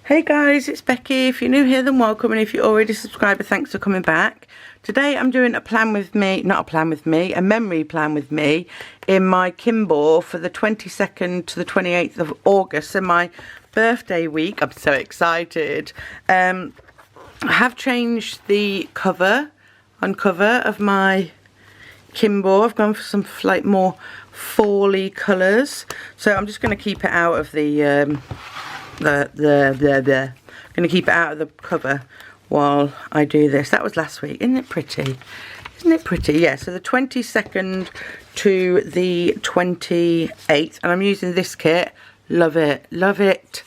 Hey guys, it's Becky. If you're new here, then welcome, and if you're already a subscriber, thanks for coming back. Today I'm doing a plan with me, not a plan with me, a memory plan with me in my Kinbor for the 22nd to the 28th of August, so my birthday week. I'm so excited. I have changed the cover of my Kinbor. I've gone for some like more fally colours, so I'm just going to keep it out of the gonna keep it out of the cover while I do this. That was last week. Isn't it pretty? Isn't it pretty? Yeah, so the 22nd to the 28th, and I'm using this kit. Love it, love it.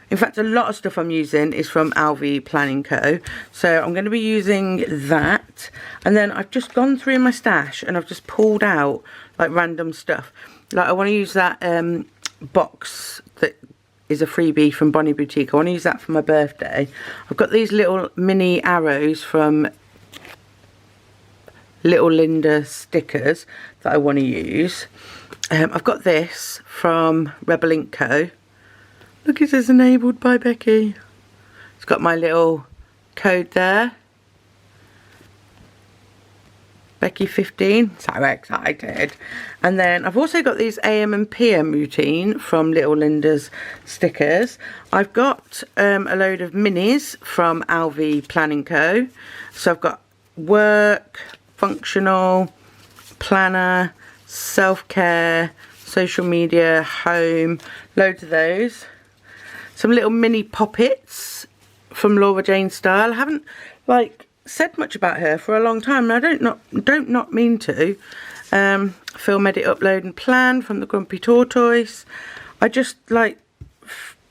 In fact, a lot of stuff I'm using is from Alvi Planning Co. So I'm going to be using that, and then I've just gone through my stash and I've just pulled out like random stuff. Like I want to use that box that is a freebie from Bonnie Boutique. I want to use that for my birthday. I've got these little mini arrows from Little Linda stickers that I want to use. I've got this from Referral Link Co. Look, it says enabled by Becky. It's got my little code there. Becky 15, so excited. And then I've also got these AM and PM routine from Little Linda's stickers. I've got a load of minis from Alvi Planning Co. So I've got work, functional, planner, self-care, social media, home, loads of those. Some little mini poppets from Laura Jane Style. I haven't like said much about her for a long time, and I don't not mean to. Film, edit, upload and plan from the Grumpy Tortoise. I just like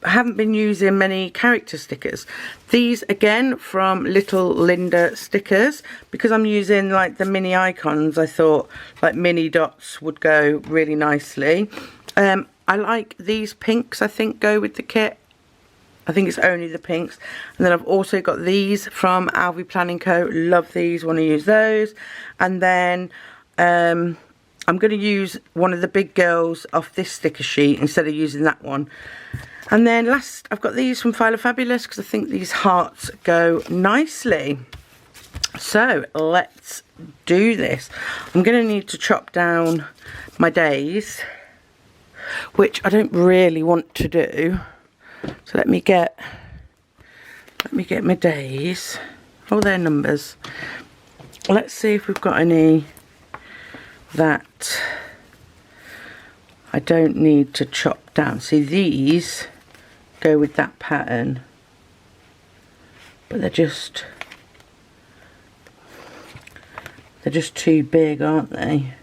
haven't been using many character stickers. These again from Little Linda stickers, because I'm using like the mini icons. I thought like mini dots would go really nicely. I like these pinks, I think go with the kit. I think it's only the pinks. And then I've also got these from Alvi Planning Co. Love these, want to use those. And then I'm going to use one of the big girls off this sticker sheet instead of using that one. And then last, I've got these from File Fabulous because I think these hearts go nicely. So let's do this. I'm going to need to chop down my days, which I don't really want to do. So let me get my days. Oh, they're numbers. Let's see if we've got any that I don't need to chop down. See, these go with that pattern, but they're just too big, aren't they?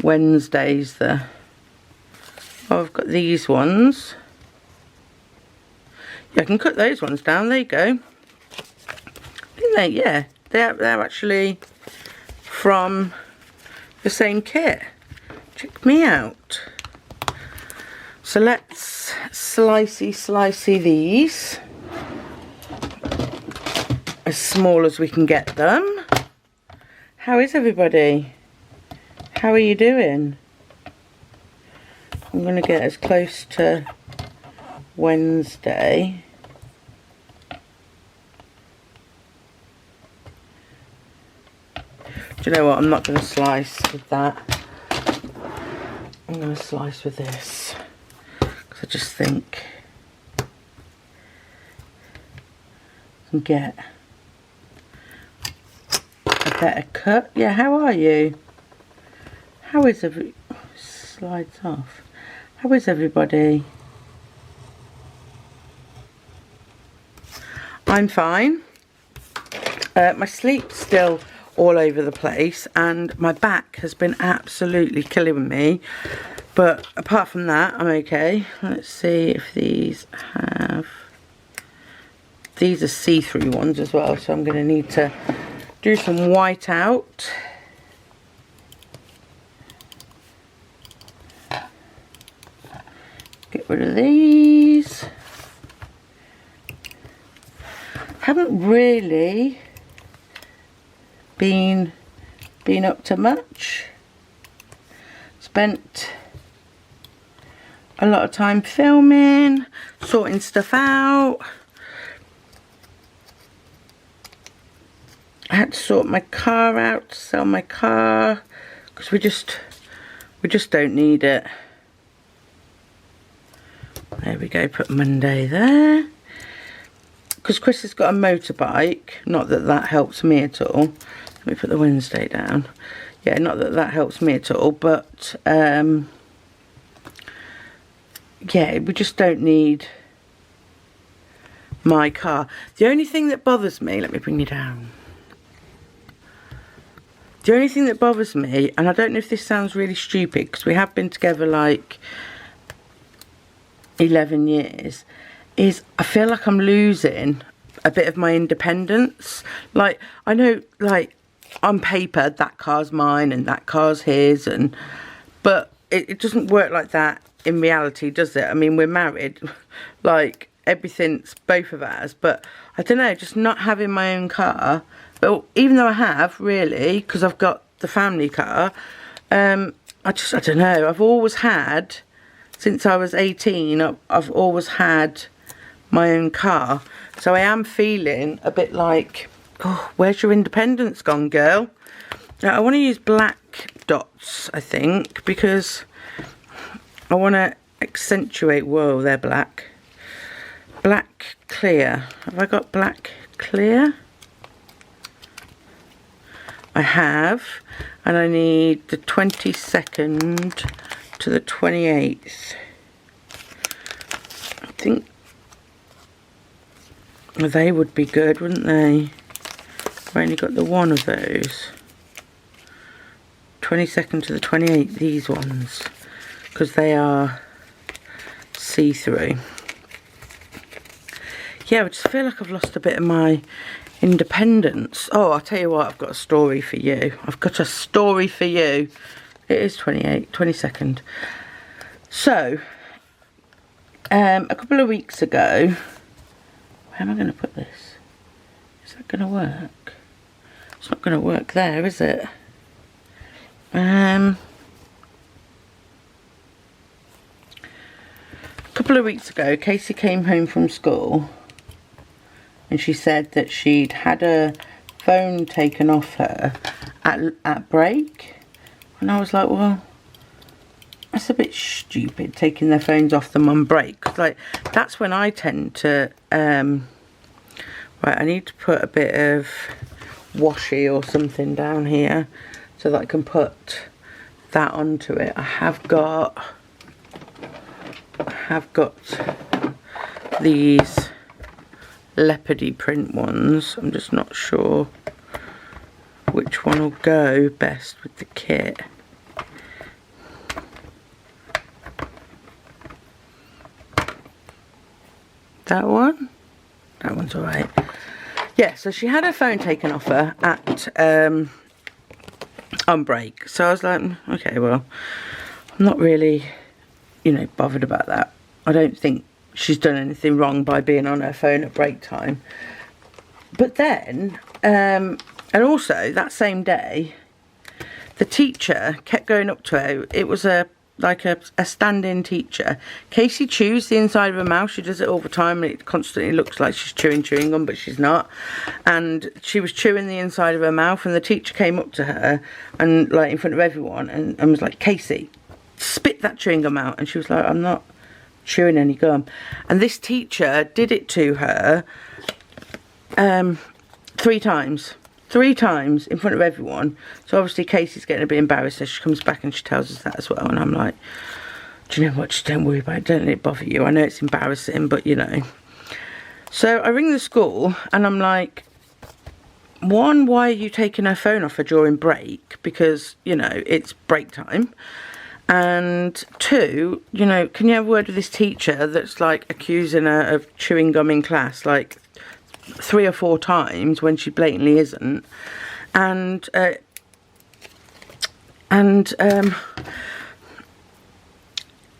Wednesday's the... Oh, I've got these ones. Yeah, I can cut those ones down. There you go. Didn't they? Yeah, they're actually from the same kit. Check me out. So let's slicey these as small as we can get them. How is everybody? How are you doing? I'm going to get as close to Wednesday. Do you know what? I'm not going to slice with that. I'm going to slice with this because I just think I can get a better cut. Yeah, how are you? How is slides off. How is everybody? I'm fine. My sleep's still all over the place and my back has been absolutely killing me, but apart from that I'm okay. Let's see if these are see-through ones as well, so I'm going to need to do some white out. Get rid of these. Haven't really been up to much. Spent a lot of time filming, sorting stuff out. I had to sort my car out, sell my car, because we just don't need it. There we go, put Monday there. Because Chris has got a motorbike, not that that helps me at all. Let me put the Wednesday down. Yeah, not that that helps me at all, but yeah, we just don't need my car. The only thing that bothers me, let me bring you down. The only thing that bothers me, and I don't know if this sounds really stupid, because we have been together like 11 years, is I feel like I'm losing a bit of my independence. Like, I know, like, on paper, that car's mine and that car's his, but it doesn't work like that in reality, does it? I mean, we're married, like, everything's both of ours, but I don't know, just not having my own car. But even though I have, really, because I've got the family car, I don't know, I've always had, since I was 18, I've always had my own car. So I am feeling a bit like, oh, where's your independence gone, girl? Now, I want to use black dots, I think, because I want to accentuate, whoa, they're black. Black clear. Have I got black clear? I have, and I need the 22nd to the 28th. I think they would be good, wouldn't they? I've only got the one of those. 22nd to the 28th, these ones, because they are see-through. Yeah, I just feel like I've lost a bit of my independence. Oh, I'll tell you what, I've got a story for you. I've got a story for you. It is 22nd. So, a couple of weeks ago, where am I going to put this? Is that going to work? It's not going to work there, is it? A couple of weeks ago, Casey came home from school and she said that she'd had her phone taken off her at break. And I was like, well, that's a bit stupid, taking their phones off them on break. 'Cause, like, that's when I tend to, right, I need to put a bit of washi or something down here so that I can put that onto it. I have got these leopardy print ones. I'm just not sure which one will go best with the kit. That one? That one's alright. Yeah, so she had her phone taken off her at on break. So I was like, okay, well, I'm not really, you know, bothered about that. I don't think she's done anything wrong by being on her phone at break time. But then, and also that same day, the teacher kept going up to her. It was like a stand-in teacher. Casey chews the inside of her mouth. She does it all the time and it constantly looks like she's chewing gum, but she's not. And she was chewing the inside of her mouth and the teacher came up to her and, like, in front of everyone and was like, Casey, spit that chewing gum out. And she was like, I'm not chewing any gum. And this teacher did it to her 3 times. 3 times in front of everyone. So obviously Casey's getting a bit embarrassed, so she comes back and she tells us that as well. And I'm like, do you know what, just don't worry about it, don't let it bother you. I know it's embarrassing, but you know. So I ring the school and I'm like, 1, why are you taking her phone off her during break? Because, you know, it's break time. And 2, you know, can you have a word with this teacher that's like accusing her of chewing gum in class like 3 or 4 times when she blatantly isn't. And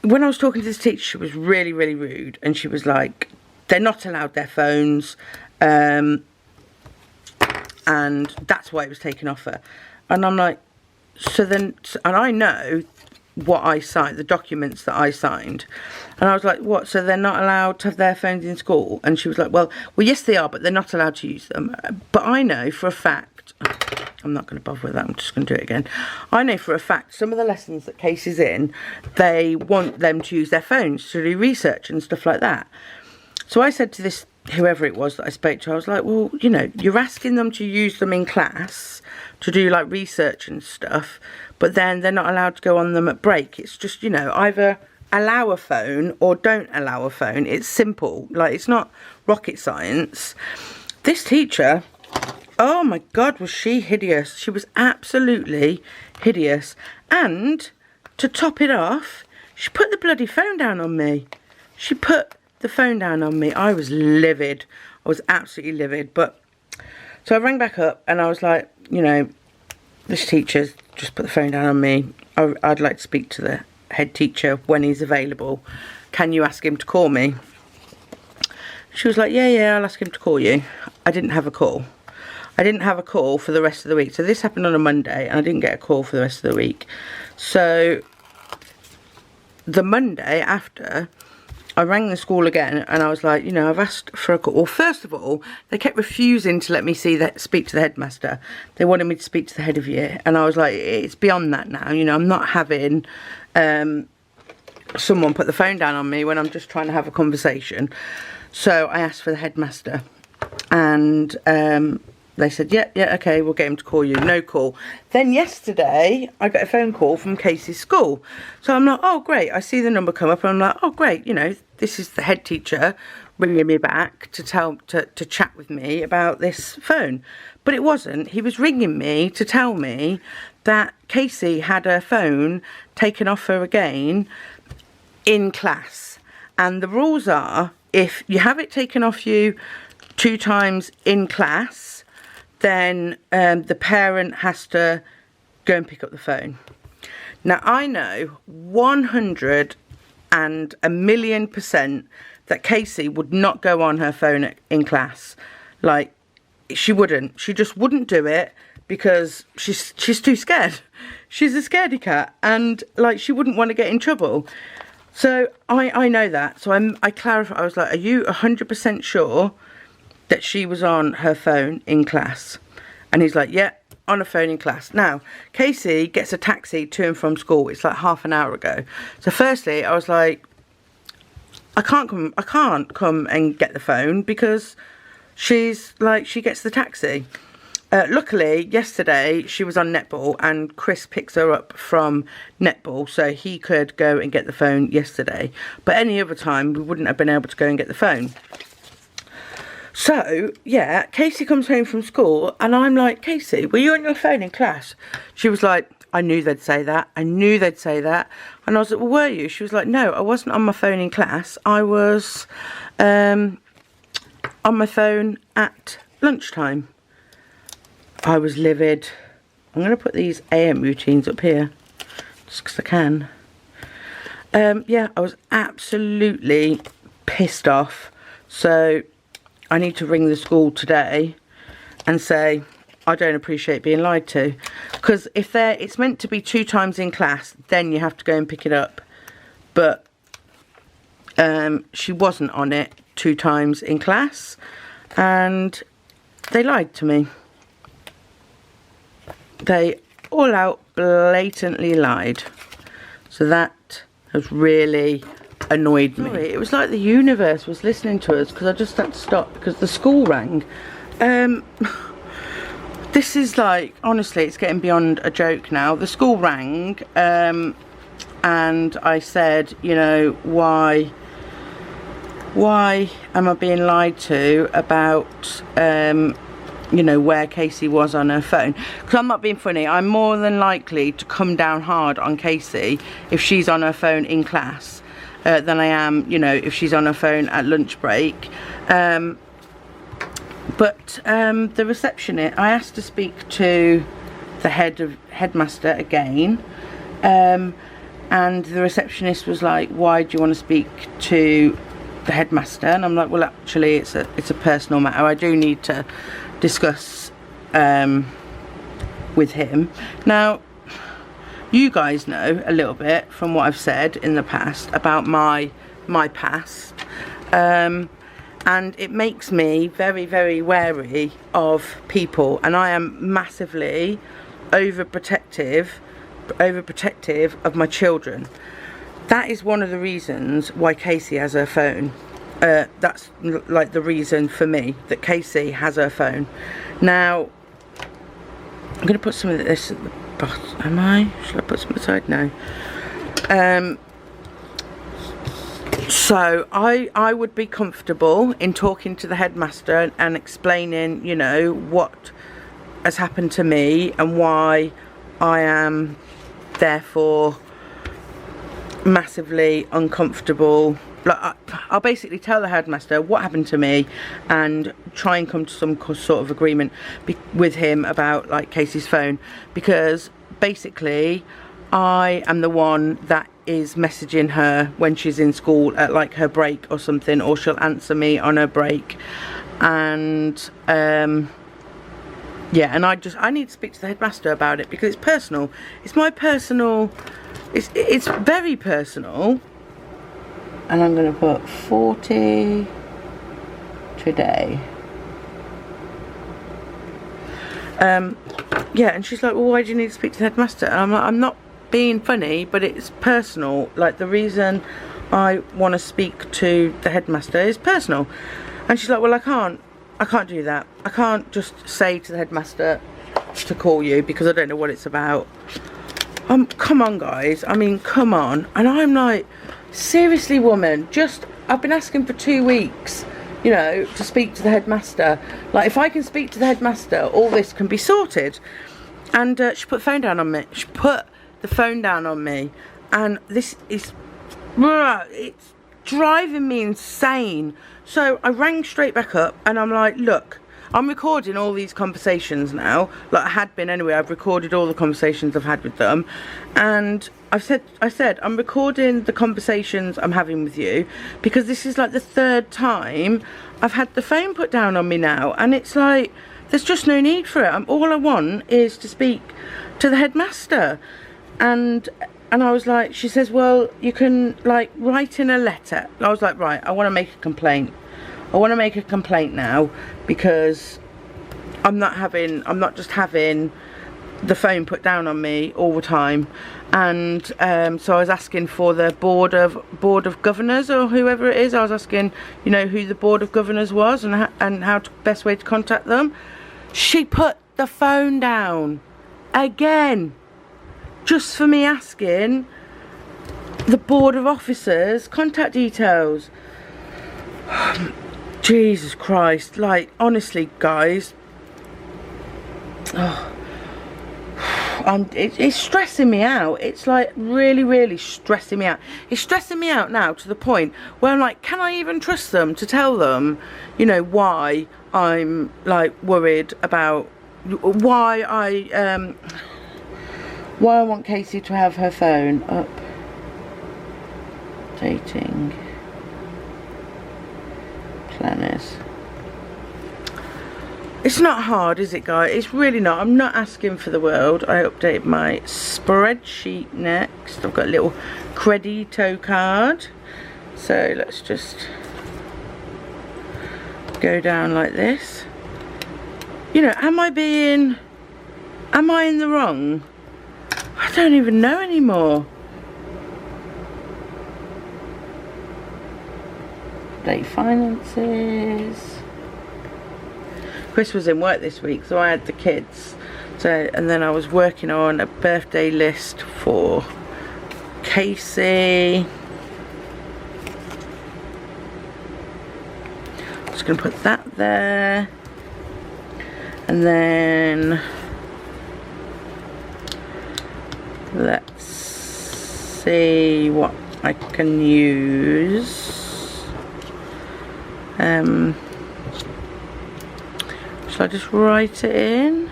when I was talking to this teacher, she was really, really rude, and she was like, they're not allowed their phones, and that's why it was taken off her. And I'm like, so then, and I know what I signed, the documents that I signed. And I was like, what, so they're not allowed to have their phones in school? And she was like, well, yes they are, but they're not allowed to use them. But I know for a fact, I'm not going to bother with that, I'm just going to do it again. I know for a fact some of the lessons that Casey's in, they want them to use their phones to do research and stuff like that. So I said to this, whoever it was that I spoke to, I was like, well, you know, you're asking them to use them in class to do like research and stuff, but then they're not allowed to go on them at break. It's just, you know, either allow a phone or don't allow a phone. It's simple, like it's not rocket science. This teacher, oh my god, was she hideous. She was absolutely hideous. And to top it off, she put the bloody phone down on me. She put the phone down on me. I was livid. I was absolutely livid. But so I rang back up and I was like, you know, this teacher's just put the phone down on me. I'd like to speak to the head teacher when he's available. Can you ask him to call me? She was like, yeah, I'll ask him to call you. I didn't have a call. I didn't have a call for the rest of the week. So this happened on a Monday and I didn't get a call for the rest of the week. So the Monday after, I rang the school again and I was like, you know, I've asked for a call. Well, first of all, they kept refusing to let me speak to the headmaster. They wanted me to speak to the head of year. And I was like, it's beyond that now. You know, I'm not having someone put the phone down on me when I'm just trying to have a conversation. So I asked for the headmaster and they said, yeah, okay, we'll get him to call you. No call. Then yesterday, I got a phone call from Casey's school. So I'm like, oh, great. I see the number come up and I'm like, oh, great. You know, this is the head teacher ringing me back to chat with me about this phone. But it wasn't. He was ringing me to tell me that Casey had her phone taken off her again in class. And the rules are, if you have it taken off you 2 times in class, then the parent has to go and pick up the phone. Now, I know 100% that Casey would not go on her phone in class. Like, she wouldn't. She just wouldn't do it because she's too scared. She's a scaredy cat and, like, she wouldn't want to get in trouble. So I know that. So I clarified. I was like, are you 100% sure that she was on her phone in class? And he's like, yeah, on a phone in class. Now, Casey gets a taxi to and from school. It's like half an hour ago. So firstly, I was like, I can't come and get the phone because she's like, she gets the taxi. Luckily, yesterday she was on netball and Chris picks her up from netball, so he could go and get the phone yesterday. But any other time, we wouldn't have been able to go and get the phone. So, yeah, Casey comes home from school and I'm like, Casey, were you on your phone in class? She was like, I knew they'd say that. I knew they'd say that. And I was like, well, were you? She was like, no, I wasn't on my phone in class. I was on my phone at lunchtime. I was livid. I'm going to put these AM routines up here just because I can. Yeah, I was absolutely pissed off. So I need to ring the school today and say, I don't appreciate being lied to. Because if it's meant to be 2 times in class, then you have to go and pick it up. But she wasn't on it 2 times in class. And they lied to me. They all out blatantly lied. So that has really annoyed me. Sorry, it was like the universe was listening to us because I just had to stop because the school rang. This is like, honestly, it's getting beyond a joke now. The school rang and I said, you know, why am I being lied to about you know, where Casey was on her phone? Because I'm not being funny, I'm more than likely to come down hard on Casey if she's on her phone in class than I am, you know, if she's on her phone at lunch break. But the receptionist, I asked to speak to the headmaster again, and the receptionist was like, why do you want to speak to the headmaster? And I'm like, well, actually it's a personal matter. I do need to discuss with him. Now, you guys know a little bit from what I've said in the past about my past, and it makes me very, very wary of people, and I am massively overprotective of my children. That is one of the reasons why Casey has her phone. That's like the reason for me that Casey has her phone. Now I'm going to put some of this at the bottom. Am I? Should I put some aside? No. So I would be comfortable in talking to the headmaster and explaining, you know, what has happened to me and why I am therefore massively uncomfortable. Like, I'll basically tell the headmaster what happened to me and try and come to some sort of agreement with him about like Casey's phone, because basically I am the one that is messaging her when she's in school at like her break or something, or she'll answer me on her break. And yeah, and I need to speak to the headmaster about it because it's personal. It's my personal, it's very personal. And I'm going to put 40 today. Yeah, and she's like, well, why do you need to speak to the headmaster? And I'm like, I'm not being funny, but it's personal. Like, the reason I want to speak to the headmaster is personal. And she's like, well, I can't do that. I can't just say to the headmaster to call you because I don't know what it's about. Come on, guys. I mean, come on. And I'm like, seriously, woman, I've been asking for 2 weeks, you know, to speak to the headmaster. Like, if I can speak to the headmaster, all this can be sorted. And she put the phone down on me. She put the phone down on me. And this is, it's driving me insane. So I rang straight back up and I'm like, look, I'm recording all these conversations now. Like, I had been anyway. I've recorded all the conversations I've had with them. And I said, I'm recording the conversations I'm having with you because this is like the 3rd time I've had the phone put down on me now. And it's like, there's just no need for it. All I want is to speak to the headmaster. And I was like, she says, well, you can like write in a letter. I was like, right, I want to make a complaint. I want to make a complaint now because I'm not just having the phone put down on me all the time. And so I was asking for the board of governors or whoever it is. I was asking, you know, who the board of governors was and how best way to contact them. She put the phone down again just for me asking the board of officers contact details. Jesus Christ, like, honestly, guys, it's stressing me out. It's like really, really stressing me out. It's stressing me out now to the point where I'm like, can I even trust them to tell them, you know, why I'm like worried about why I want Casey to have her phone up. Dating planners. It's not hard, is it, guys? It's really not. I'm not asking for the world. I update my spreadsheet next. I've got a little credito card. So let's just go down like this. You know, am I in the wrong? I don't even know anymore. Update finances. Chris was in work this week, so I had the kids. So, and then I was working on a birthday list for Casey. Just gonna put that there. And then let's see what I can use. Shall I just write it in?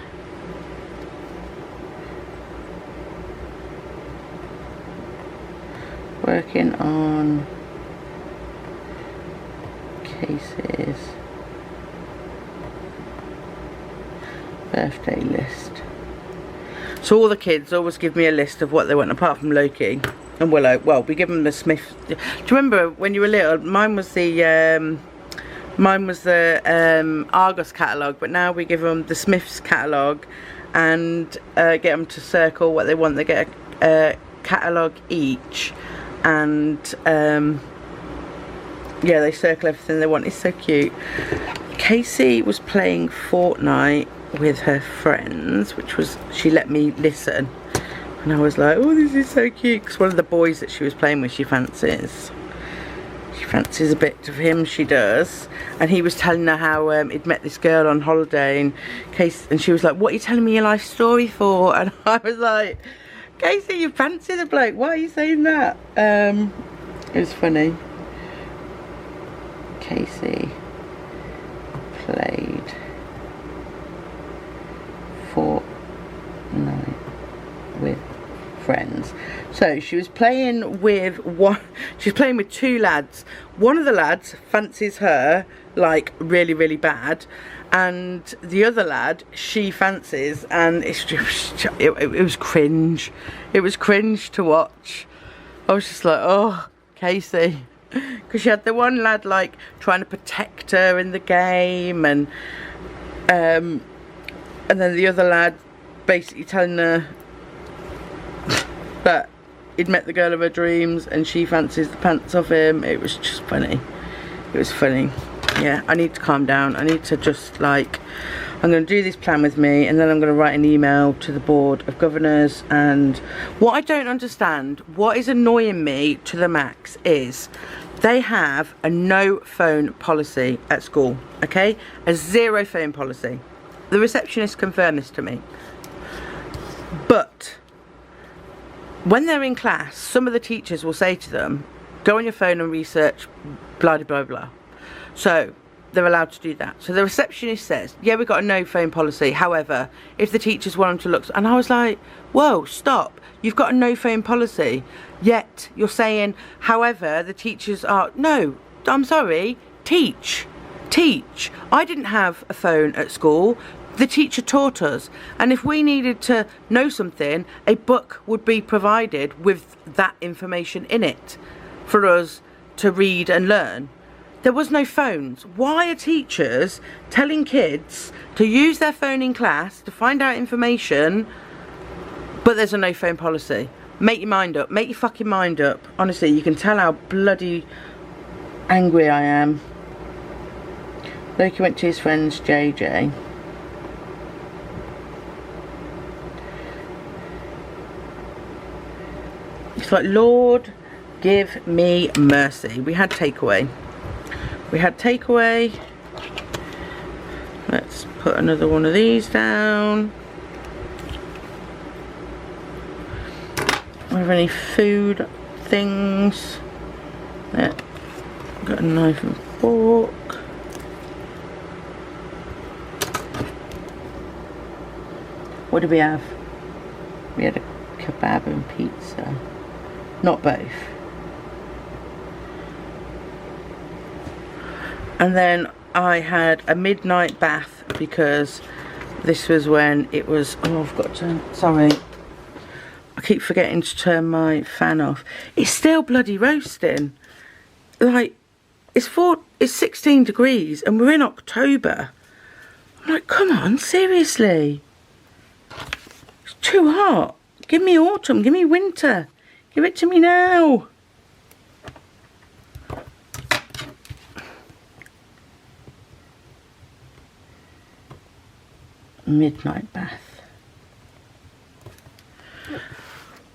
Working on Casey's birthday list. So all the kids always give me a list of what they want, apart from Loki and Willow. Well, we give them the Smith. Do you remember when you were little? Mine was the Argos catalogue, but now we give them the Smiths catalogue and get them to circle what they want. They get a catalogue each, and yeah, they circle everything they want. It's so cute. Casey was playing Fortnite with her friends, which was, she let me listen, and I was like, oh, this is so cute, because one of the boys that she was playing with, she fancies a bit of him, she does. And he was telling her how he'd met this girl on holiday, and she was like, what are you telling me your life story for? And I was like, Casey, you fancy the bloke, why are you saying that? It was funny. Casey played Fortnite with friends. So she was playing with two lads. One of the lads fancies her like really, really bad, and the other lad she fancies, and it was cringe. It was cringe to watch. I was just like, oh, Casey, because she had the one lad like trying to protect her in the game, and then the other lad basically telling her that he'd met the girl of her dreams and she fancies the pants off him. It was just funny. It was funny. Yeah, I need to calm down. I need to just like, I'm going to do this plan with me, and then I'm going to write an email to the Board of Governors. And what I don't understand, what is annoying me to the max, is they have a no phone policy at school, okay? A zero phone policy. The receptionist confirmed this to me. But when they're in class, some of the teachers will say to them, go on your phone and research blah blah blah. So they're allowed to do that. So the receptionist says, yeah, we've got a no phone policy, however, if the teachers want them to look, and I was like, whoa, stop, you've got a no phone policy, yet you're saying, however, the teachers are, no, I'm sorry, teach. I didn't have a phone at school. The teacher taught us, and if we needed to know something, a book would be provided with that information in it for us to read and learn. There was no phones. Why are teachers telling kids to use their phone in class to find out information, but there's a no phone policy? Make your mind up. Make your fucking mind up. Honestly, you can tell how bloody angry I am. Loki went to his friend's JJ. It's like, Lord, give me mercy. We had takeaway. Let's put another one of these down. Do we have any food things? Yeah. Got a knife and fork. What did we have? We had a kebab and pizza. Not both. And then I had a midnight bath, because this was when it was, oh, I've got to, sorry, I keep forgetting to turn my fan off. It's still bloody roasting. Like, it's 16 degrees and we're in October. I'm like, come on, seriously. It's too hot. Give me autumn, give me winter. Give it to me now. Midnight bath.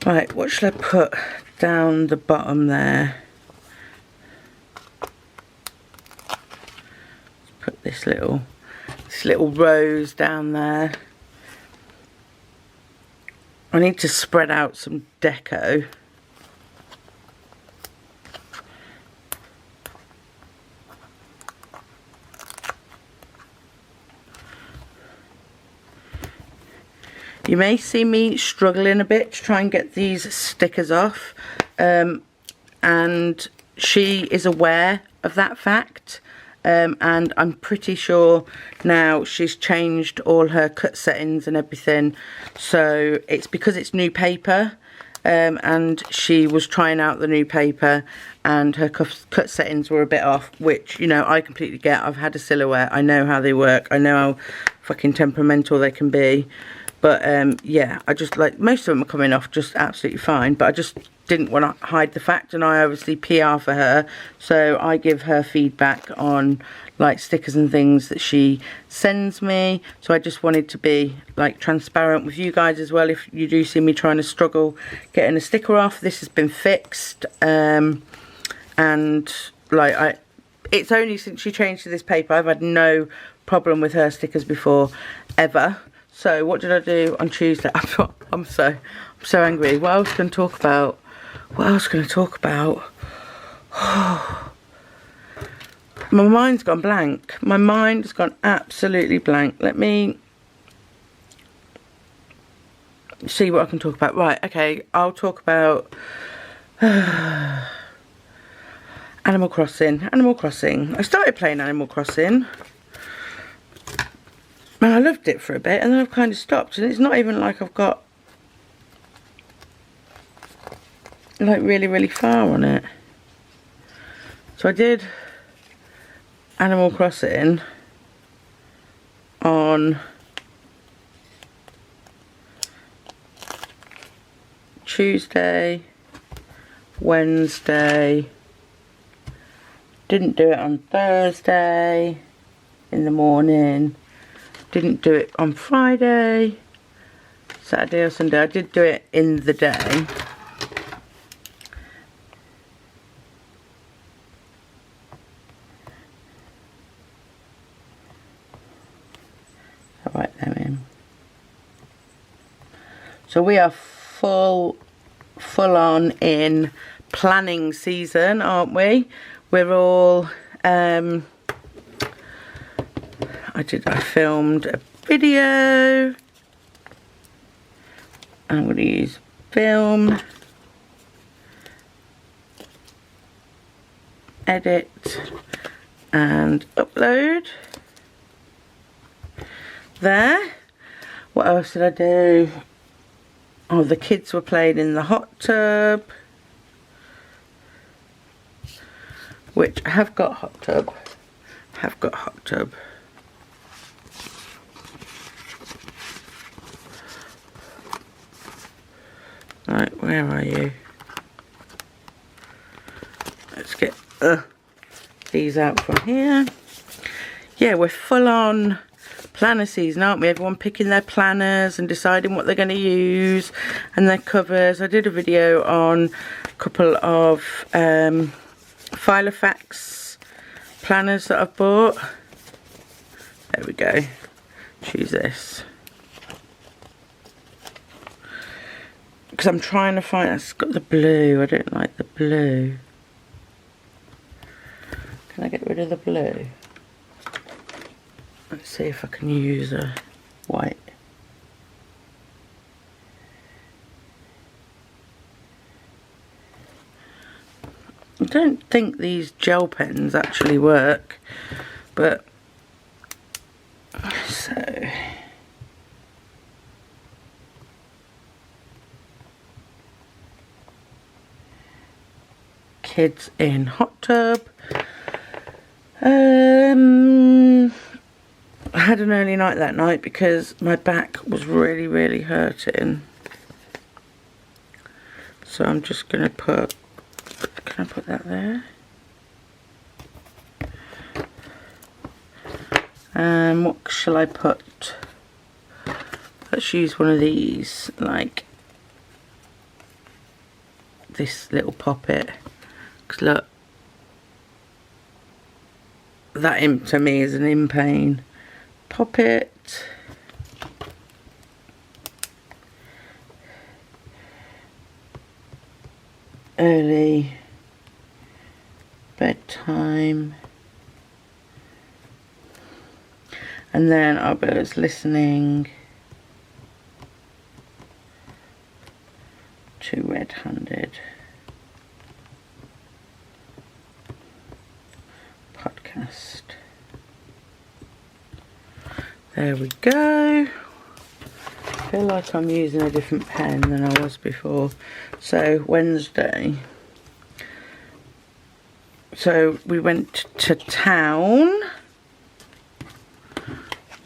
Right, what shall I put down the bottom there? Let's put this little rose down there. I need to spread out some deco. You may see me struggling a bit to try and get these stickers off, and she is aware of that fact. and I'm pretty sure now she's changed all her cut settings and everything, so it's because it's new paper, and she was trying out the new paper and her cut settings were a bit off, which, you know, I completely get. I've had a silhouette, I know how they work, I know how fucking temperamental they can be, but yeah, I just, like, most of them are coming off just absolutely fine, but I just didn't want to hide the fact, and I obviously PR for her, so I give her feedback on, like, stickers and things that she sends me. So I just wanted to be, like, transparent with you guys as well. If you do see me trying to struggle getting a sticker off, this has been fixed, and like, it's only since she changed to this paper, I've had no problem with her stickers before, ever. So what did I do on Tuesday? I'm so angry. What else can I talk about? What else can I talk about? My mind's gone blank. My mind has gone absolutely blank. Let me see what I can talk about. Right, okay, I'll talk about Animal Crossing. Animal Crossing. I started playing Animal Crossing, and I loved it for a bit, and then I've kind of stopped, and it's not even like I've got, like, really far on it. So I did Animal Crossing on Tuesday, Wednesday, didn't do it on Thursday in the morning, didn't do it on Friday, Saturday or Sunday. I did do it in the day. I'll write them in. So we are full on in planning season, aren't we? We're all I filmed a video. I'm going to use film, edit and upload. There. What else did I do? Oh, the kids were playing in the hot tub, which I have got hot tub. Right, where are you? Let's get these out from here. Yeah, we're full on planner season, aren't we? Everyone picking their planners and deciding what they're going to use and their covers. I did a video on a couple of Filofax planners that I've bought. There we go. Choose this. Because I'm trying to find, it's got the blue. I don't like the blue. Can I get rid of the blue? Let's see if I can use a white. I don't think these gel pens actually work, but so kids in hot tub. I had an early night that night because my back was really hurting. So I'm just going to put, can I put that there? What shall I put? Let's use one of these, like this little poppet. Because look, that to me is an in pain. Poppet. Early bedtime. And then I was listening to Red-Handed podcast. There we go. I feel like I'm using a different pen than I was before. So Wednesday. So we went to town.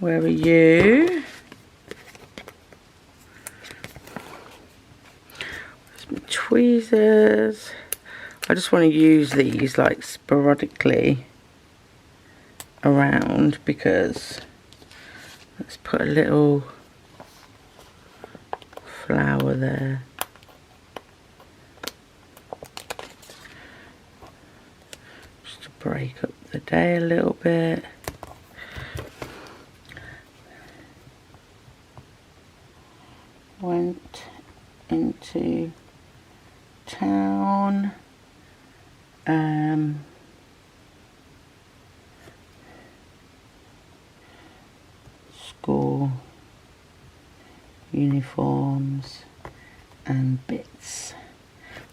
Where are you? There's my tweezers. I just want to use these like sporadically around because let's put a little flower there. Just to break up the day a little bit. Went into town. School uniforms and bits.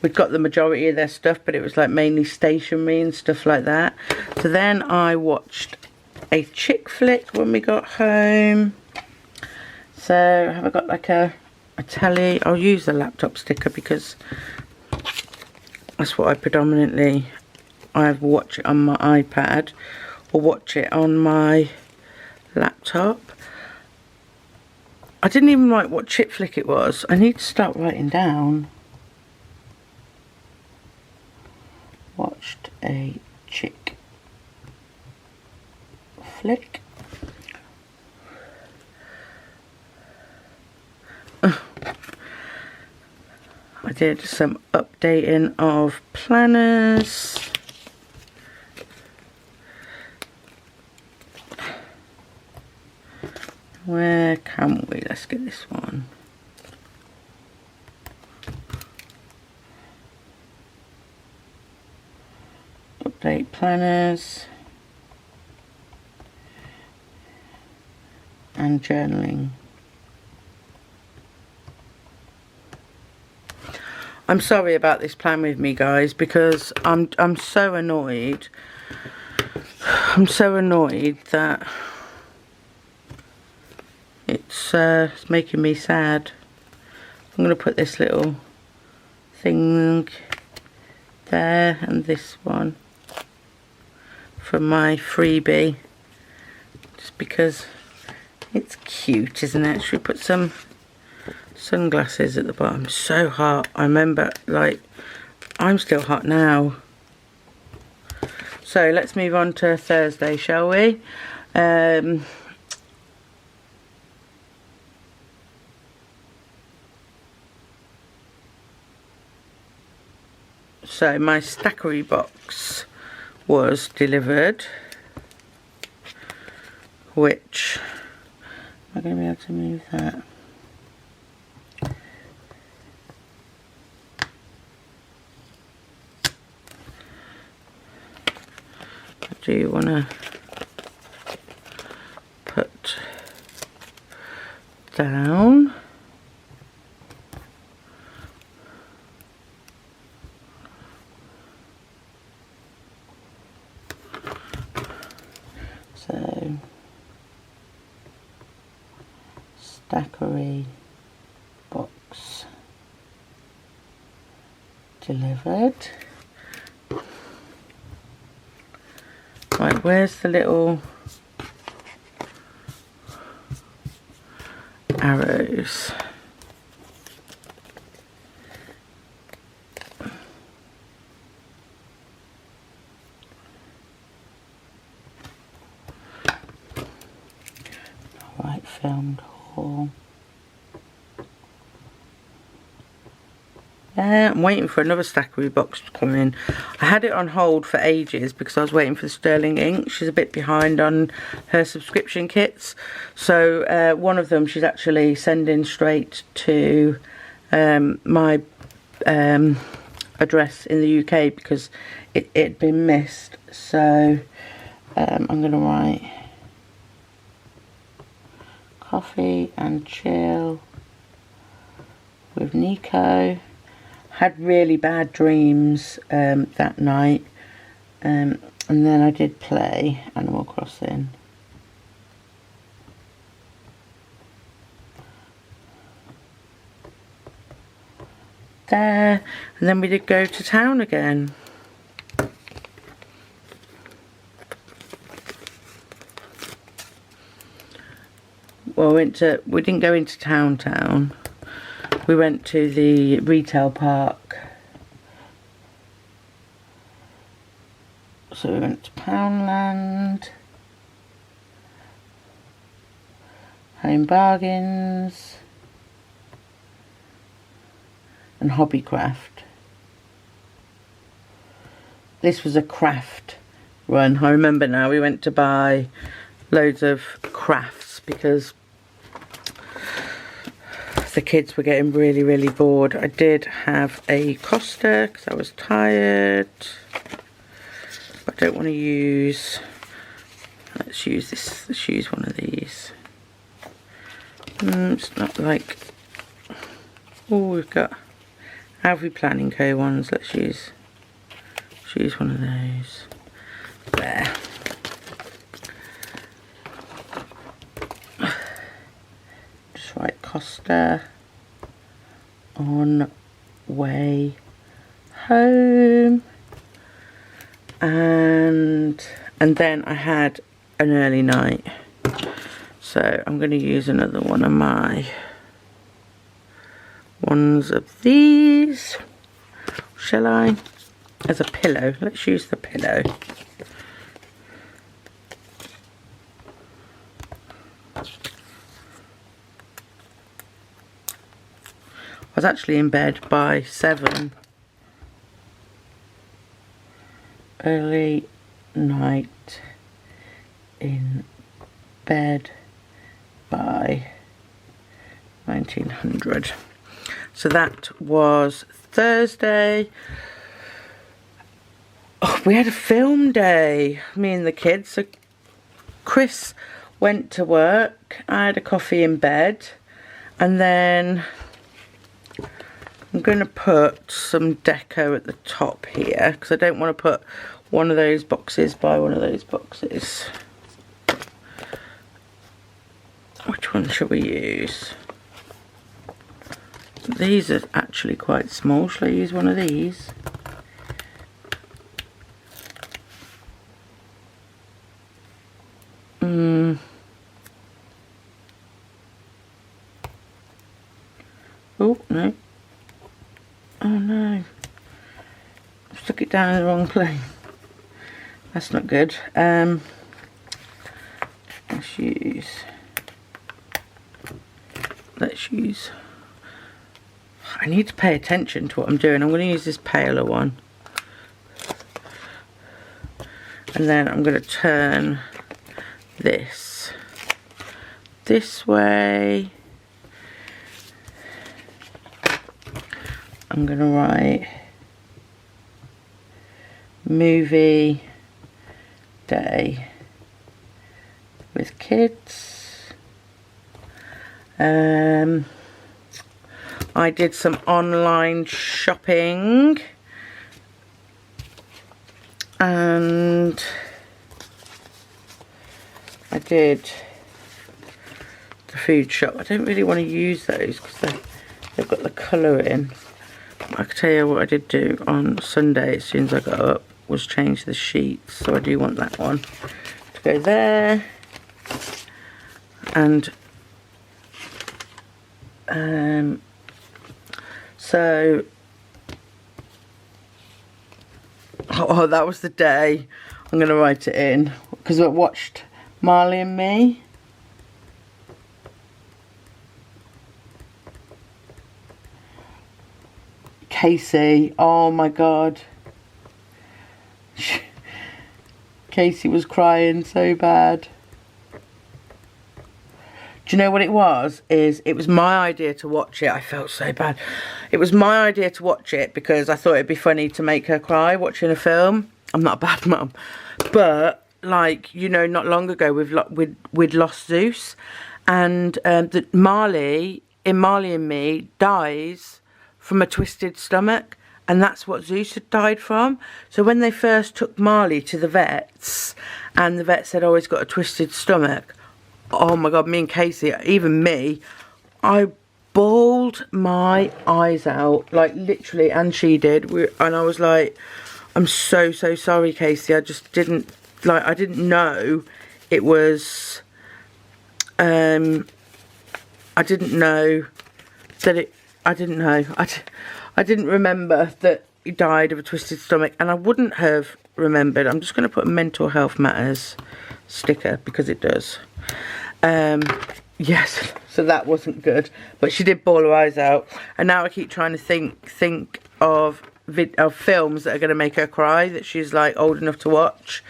We'd got the majority of their stuff, but it was like mainly stationery and stuff like that. So then I watched a chick flick when we got home. So have I got like a telly? I'll use the laptop sticker because that's what I predominantly, I watch it on my iPad or watch it on my laptop. I didn't even write what chick flick it was. I need to start writing down. Watched a chick flick. I did some updating of planners. Where can we? Let's get this one. Update planners and journaling. I'm sorry about this plan with me, guys, because I'm so annoyed. I'm so annoyed that it's making me sad. I'm going to put this little thing there and this one from my freebie, just because it's cute, isn't it? Should we put some sunglasses at the bottom? So hot. I remember, like, I'm still hot now. So let's move on to Thursday, shall we? So my Stackry box was delivered, which, am I going to be able to move that? I do want to put down. So, Stackry box delivered. Right, where's the little arrows? Right, filmed haul. I'm waiting for another Stackry box to come in. I had it on hold for ages because I was waiting for the sterling ink. She's a bit behind on her subscription kits. So one of them she's actually sending straight to my address in the UK because it'd been missed. So I'm going to write coffee and chill with Nico. Had really bad dreams that night, and then I did play Animal Crossing. there, and then we did go to town again. Well, we didn't go into town. We went to the retail park. So we went to Poundland, Home Bargains, and Hobbycraft. This was a craft run. I remember now, we went to buy loads of crafts because the kids were getting really bored. I did have a coaster because I was tired. I don't want to use, let's use this, let's use one of these. It's not like, oh, we've got Alfie Planning Co ones. Let's use one of those. There. Just write Costa on way home. And then I had an early night. So I'm going to use another one of my ones of these. Shall I? As a pillow. Let's use the pillow. I was actually in bed by 7. Early night in bed by 1900. So that was Thursday. Oh, we had a film day, me and the kids. So Chris went to work, I had a coffee in bed, and then I'm going to put some deco at the top here because I don't want to put one of those boxes by one of those boxes. Which one should we use? These are actually quite small. Shall I use one of these? Oh, no. Oh no. I've stuck it down in the wrong place. That's not good. Let's use, I need to pay attention to what I'm doing. I'm going to use this paler one. And then I'm going to turn this way. I'm going to write movie day with kids. I did some online shopping and I did the food shop. I don't really want to use those because they've got the colour in. I can tell you what I did do on Sunday as soon as I got up was change the sheets, so I do want that one to go there. And so oh, that was the day. I'm going to write it in because I watched Marley and Me. Casey, oh my god. Casey was crying so bad. Do you know what it was? It was my idea to watch it. I felt so bad. It was my idea to watch it because I thought it'd be funny to make her cry watching a film. I'm not a bad mum. But, like, you know, not long ago we'd lost Zeus. And that Marley, in Marley and Me, dies from a twisted stomach, and that's what Zeus had died from. So when they first took Marley to the vets and the vet said, oh, he's got a twisted stomach, oh my god, me and Casey, even me, I bawled my eyes out, like literally, and she did. And I was like, I'm so sorry, Casey. I just didn't, like, I didn't know it was, I didn't know that it, I didn't know. I didn't remember that he died of a twisted stomach, and I wouldn't have remembered. I'm just going to put a mental health matters sticker because it does. Yes, so that wasn't good, but she did bawl her eyes out, and now I keep trying to think of films that are going to make her cry, that she's like old enough to watch.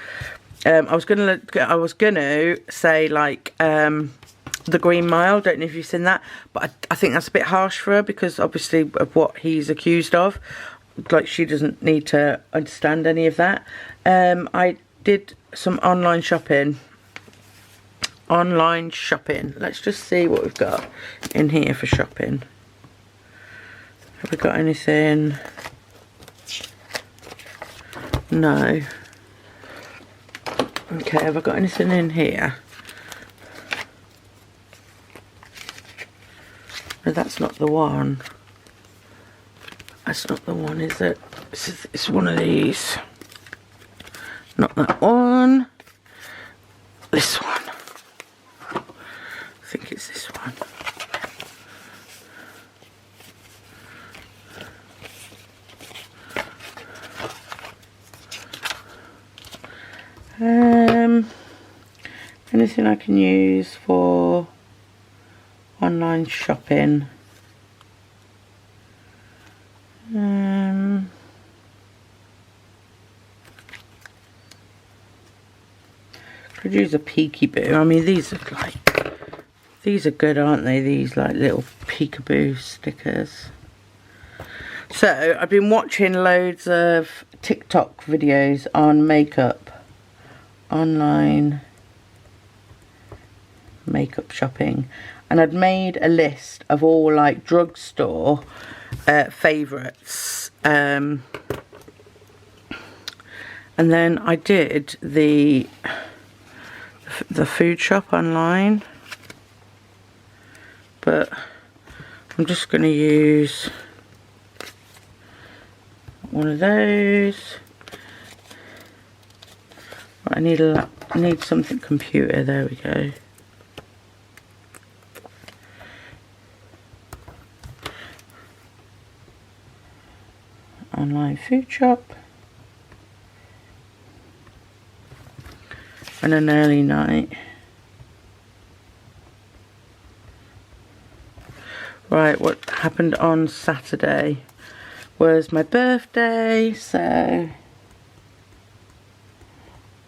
I was gonna say like The Green Mile. Don't know if you've seen that, but I think that's a bit harsh for her because obviously of what he's accused of. Like, she doesn't need to understand any of that. I did some online shopping. Let's just see what we've got in here for shopping. Have we got anything? No. Okay, have I got anything in here? No, that's not the one. That's not the one, is it? It's one of these. Not that one. This one. I think it's this one. Anything I can use for online shopping? Could use a peekaboo. I mean, these are good, aren't they? These like little peekaboo stickers. So I've been watching loads of TikTok videos on makeup, online makeup shopping, and I'd made a list of all like drugstore favourites, and then I did the food shop online, but I'm just going to use one of those. I need something computer. There we go. Online food shop. And an early night. Right, what happened on Saturday was my birthday, so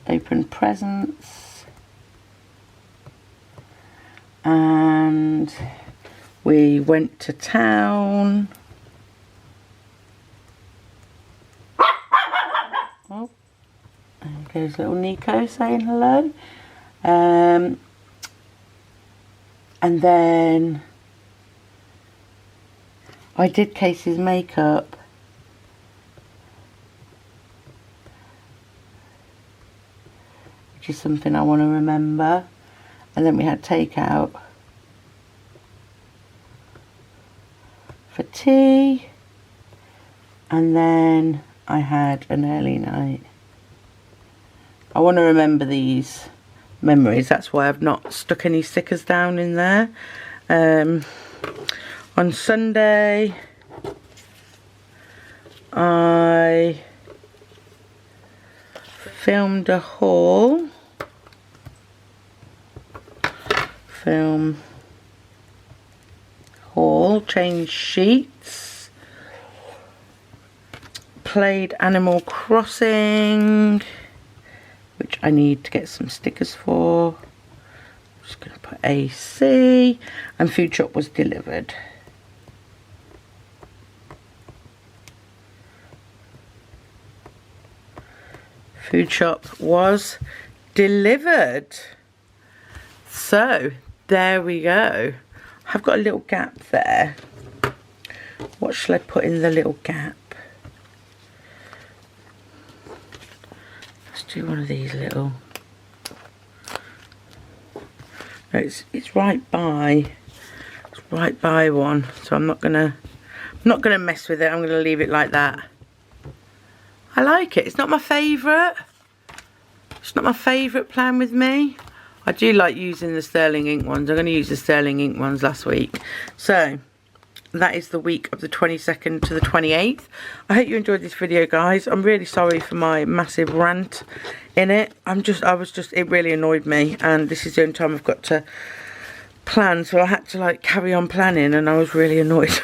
open presents, and we went to town. Oh, there goes little Nico saying hello. And then I did Casey's makeup. Which is something I want to remember. And then we had takeout for tea. And then I had an early night. I want to remember these memories. That's why I've not stuck any stickers down in there. On Sunday, I filmed a haul. Changed sheets. Played Animal Crossing, which I need to get some stickers for. I'm just going to put AC, and food shop was delivered. Food shop was delivered. So there we go. I've got a little gap there. What shall I put in the little gap? Let's do one of these little. No, it's right by It's right by one, so I'm not gonna mess with it. I'm gonna leave it like that. I like it. It's not my favourite. It's not my favourite plan with me. I do like using the sterling ink ones. I'm going to use the sterling ink ones last week. So that is the week of the 22nd to the 28th. I hope you enjoyed this video, guys. I'm really sorry for my massive rant in it. It really annoyed me, and this is the only time I've got to plan, so I had to like carry on planning, and I was really annoyed.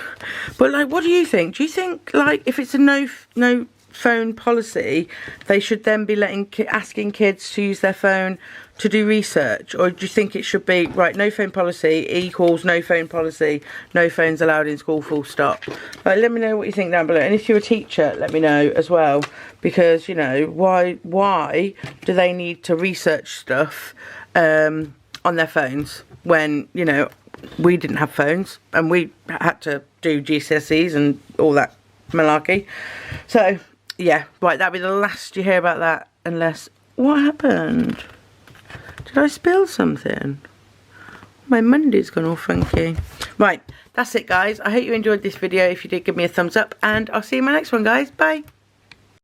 But like, what do you think? Do you think like if it's a no phone policy, they should then be asking kids to use their phone to do research? Or do you think it should be, right, no phone policy equals no phone policy, no phones allowed in school, full stop? Like, let me know what you think down below, and if you're a teacher, let me know as well, because, you know, why do they need to research stuff on their phones when, you know, we didn't have phones and we had to do GCSEs and all that malarkey? So yeah, right, that'll be the last you hear about that, unless... What happened? Did I spill something? My Monday's gone all funky. Right, that's it, guys. I hope you enjoyed this video. If you did, give me a thumbs up, and I'll see you in my next one, guys. Bye.